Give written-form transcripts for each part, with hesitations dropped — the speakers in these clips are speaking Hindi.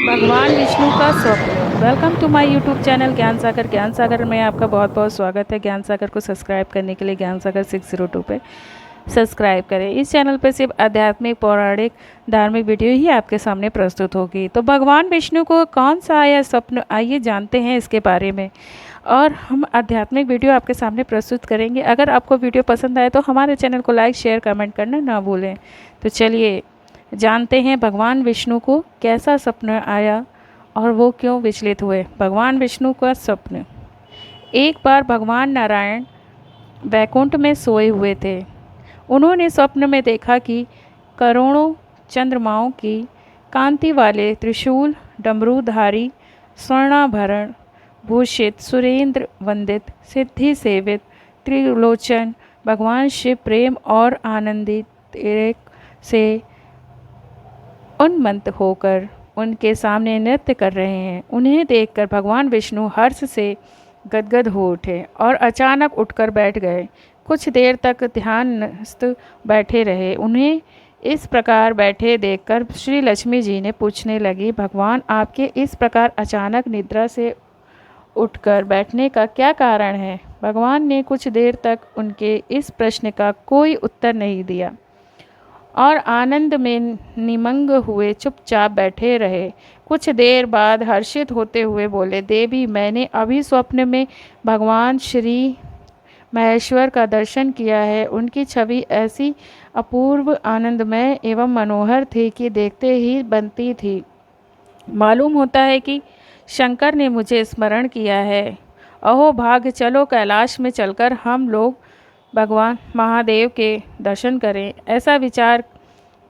भगवान विष्णु का स्वप्न। Welcome to my YouTube channel Gyan Sagar. ज्ञान सागर में आपका बहुत बहुत स्वागत है। ज्ञान सागर को सब्सक्राइब करने के लिए ज्ञान सागर 602 पे सब्सक्राइब करें। इस चैनल पर सिर्फ आध्यात्मिक, पौराणिक, धार्मिक वीडियो ही आपके सामने प्रस्तुत होगी। तो भगवान विष्णु को कौन सा आया स्वप्न, आइए जानते हैं इसके बारे में। और हम आध्यात्मिक वीडियो आपके सामने प्रस्तुत करेंगे। अगर आपको वीडियो पसंद आए तो हमारे चैनल को लाइक, शेयर, कमेंट करना ना भूलें। तो चलिए जानते हैं भगवान विष्णु को कैसा सपना आया और वो क्यों विचलित हुए। भगवान विष्णु का स्वप्न। एक बार भगवान नारायण वैकुंठ में सोए हुए थे। उन्होंने स्वप्न में देखा कि करोड़ों चंद्रमाओं की कांति वाले त्रिशूल, डमरूधारी, स्वर्णाभरण भूषित, सुरेंद्र वंदित, सिद्धि सेवित, त्रिलोचन भगवान शिव प्रेम और आनंदित से उन्मत्त होकर उनके सामने नृत्य कर रहे हैं। उन्हें देखकर भगवान विष्णु हर्ष से गदगद हो उठे और अचानक उठकर बैठ गए। कुछ देर तक ध्यानस्थ बैठे रहे। उन्हें इस प्रकार बैठे देखकर श्री लक्ष्मी जी ने पूछने लगी, भगवान आपके इस प्रकार अचानक निद्रा से उठकर बैठने का क्या कारण है। भगवान ने कुछ देर तक उनके इस प्रश्न का कोई उत्तर नहीं दिया और आनंद में निमग्न हुए चुपचाप बैठे रहे। कुछ देर बाद हर्षित होते हुए बोले, देवी मैंने अभी स्वप्न में भगवान श्री महेश्वर का दर्शन किया है। उनकी छवि ऐसी अपूर्व, आनंदमय एवं मनोहर थी कि देखते ही बनती थी। मालूम होता है कि शंकर ने मुझे स्मरण किया है। अहो भाग्य, चलो कैलाश में चलकर हम लोग भगवान महादेव के दर्शन करें। ऐसा विचार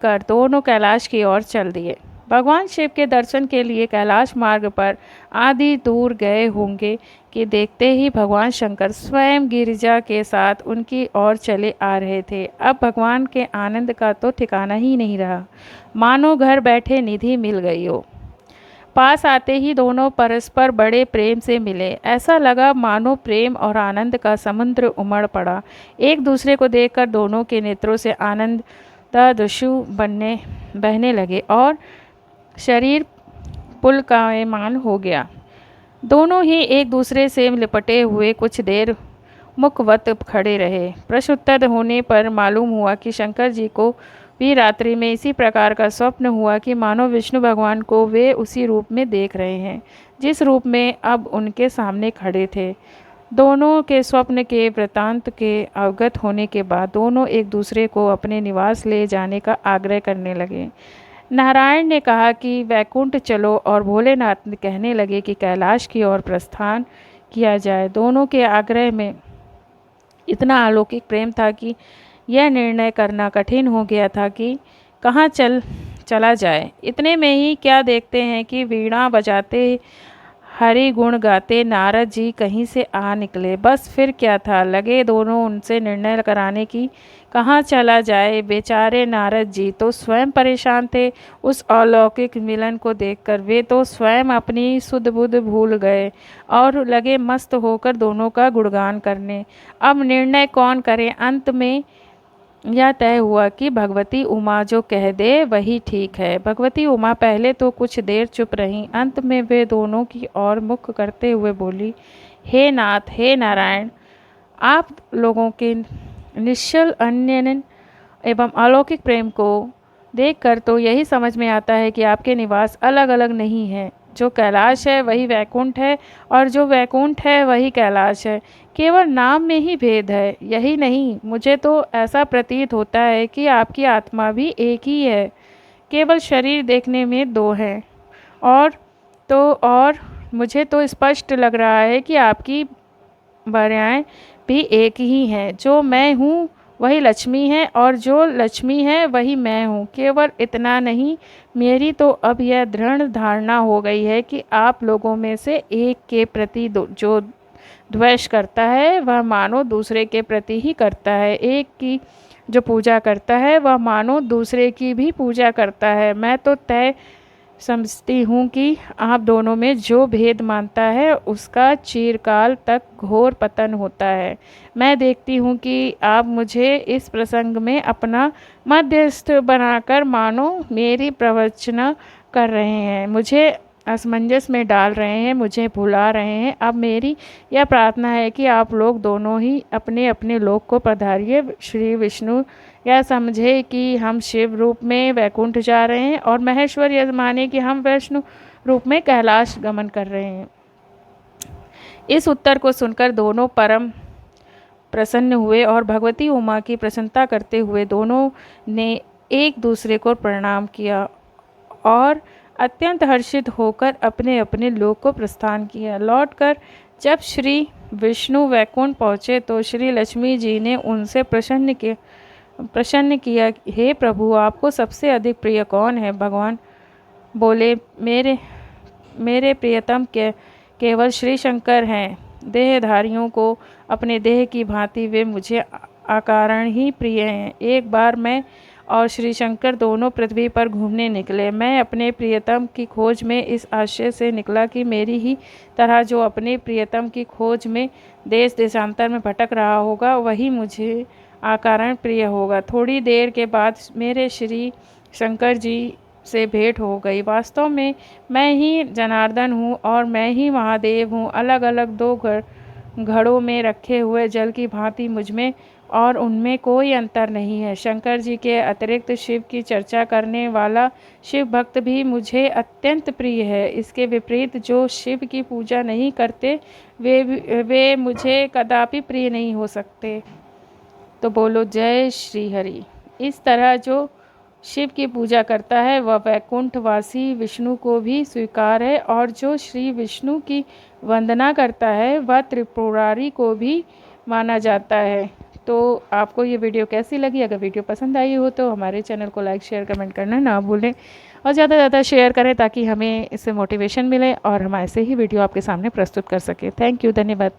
कर दोनों कैलाश की ओर चल दिए। भगवान शिव के दर्शन के लिए कैलाश मार्ग पर आधी दूर गए होंगे कि देखते ही भगवान शंकर स्वयं गिरिजा के साथ उनकी ओर चले आ रहे थे। अब भगवान के आनंद का तो ठिकाना ही नहीं रहा, मानो घर बैठे निधि मिल गई हो। पास आते ही दोनों परस्पर बड़े प्रेम से मिले। ऐसा लगा मानो प्रेम और आनंद का समुद्र उमड़ पड़ा। एक दूसरे को देखकर दोनों के नेत्रों से आनंद दशु बहने लगे और शरीर पुलकायमान हो गया। दोनों ही एक दूसरे से लिपटे हुए कुछ देर मुखवत खड़े रहे। प्रश्नोत्तर होने पर मालूम हुआ कि शंकर जी को भी रात्रि में इसी प्रकार का स्वप्न हुआ कि मानो विष्णु भगवान को वे उसी रूप में देख रहे हैं जिस रूप में अब उनके सामने खड़े थे। दोनों के स्वप्न के वृत्तांत के अवगत होने के बाद दोनों एक दूसरे को अपने निवास ले जाने का आग्रह करने लगे। नारायण ने कहा कि वैकुंठ चलो और भोलेनाथ कहने लगे कि कैलाश की ओर प्रस्थान किया जाए। दोनों के आग्रह में इतना अलौकिक प्रेम था कि यह निर्णय करना कठिन हो गया था कि कहाँ चला जाए। इतने में ही क्या देखते हैं कि वीणा बजाते, हरि गुण गाते नारद जी कहीं से आ निकले। बस फिर क्या था, लगे दोनों उनसे निर्णय कराने की कहाँ चला जाए। बेचारे नारद जी तो स्वयं परेशान थे। उस अलौकिक मिलन को देखकर वे तो स्वयं अपनी सुध बुध भूल गए और लगे मस्त होकर दोनों का गुणगान करने। अब निर्णय कौन करे। अंत में यह तय हुआ कि भगवती उमा जो कह दे वही ठीक है। भगवती उमा पहले तो कुछ देर चुप रहीं। अंत में वे दोनों की ओर मुख करते हुए बोली, हे नाथ, हे नारायण, आप लोगों के निश्चल अन्य एवं अलौकिक प्रेम को देखकर तो यही समझ में आता है कि आपके निवास अलग अलग नहीं हैं। जो कैलाश है वही वैकुंठ है और जो वैकुंठ है वही कैलाश है। केवल नाम में ही भेद है। यही नहीं, मुझे तो ऐसा प्रतीत होता है कि आपकी आत्मा भी एक ही है। केवल शरीर देखने में दो हैं और मुझे तो स्पष्ट लग रहा है कि आपकी भार्याएं भी एक ही हैं। जो मैं हूँ वही लक्ष्मी है और जो लक्ष्मी है वही मैं हूँ। केवल इतना नहीं, मेरी तो अब यह दृढ़ धारणा हो गई है कि आप लोगों में से एक के प्रति जो द्वेष करता है वह मानो दूसरे के प्रति ही करता है। एक की जो पूजा करता है वह मानो दूसरे की भी पूजा करता है। मैं तो तय समझती हूँ कि आप दोनों में जो भेद मानता है उसका चिरकाल तक घोर पतन होता है। मैं देखती हूँ कि आप मुझे इस प्रसंग में अपना मध्यस्थ बनाकर मानो मेरी प्रवचना कर रहे हैं। मुझे असमंजस में डाल रहे हैं, मुझे भुला रहे हैं। अब मेरी यह प्रार्थना है कि आप लोग दोनों ही अपने अपने लोक को पधारिए। श्री विष्णु यह समझे कि हम शिव रूप में वैकुंठ जा रहे हैं और महेश्वर यह माने कि हम विष्णु रूप में कैलाश गमन कर रहे हैं। इस उत्तर को सुनकर दोनों परम प्रसन्न हुए और भगवती उमा की प्रसन्नता करते हुए दोनों ने एक दूसरे को प्रणाम किया और अत्यंत हर्षित होकर अपने अपने लोक को प्रस्थान किया। लौटकर जब श्री विष्णु वैकुंठ पहुँचे तो श्री लक्ष्मी जी ने उनसे प्रसन्न किया, हे प्रभु, आपको सबसे अधिक प्रिय कौन है? भगवान बोले, मेरे प्रियतम केवल श्री शंकर हैं। देहधारियों को अपने देह की भांति वे मुझे अकारण ही प्रिय हैं। एक बार मैं और श्री शंकर दोनों पृथ्वी पर घूमने निकले। मैं अपने प्रियतम की खोज में इस आशय से निकला कि मेरी ही तरह जो अपने प्रियतम की खोज में देश देशांतर में भटक रहा होगा, वही मुझे अकारण प्रिय होगा। थोड़ी देर के बाद मेरे श्री शंकर जी से भेंट हो गई। वास्तव में मैं ही जनार्दन हूँ और मैं ही महादेव हूँ। अलग अलग दो घड़ों में रखे हुए जल की भांति मुझमें और उनमें कोई अंतर नहीं है। शंकर जी के अतिरिक्त शिव की चर्चा करने वाला शिव भक्त भी मुझे अत्यंत प्रिय है। इसके विपरीत जो शिव की पूजा नहीं करते वे मुझे कदापि प्रिय नहीं हो सकते। तो बोलो जय श्री हरि। इस तरह जो शिव की पूजा करता है वह वैकुंठवासी विष्णु को भी स्वीकार है और जो श्री विष्णु की वंदना करता है वह त्रिपुरारी को भी माना जाता है। तो आपको ये वीडियो कैसी लगी? अगर वीडियो पसंद आई हो तो हमारे चैनल को लाइक शेयर कमेंट करना ना भूलें और ज़्यादा से ज़्यादा शेयर करें ताकि हमें इससे मोटिवेशन मिले और हम ऐसे ही वीडियो आपके सामने प्रस्तुत कर सकें। थैंक यू, धन्यवाद।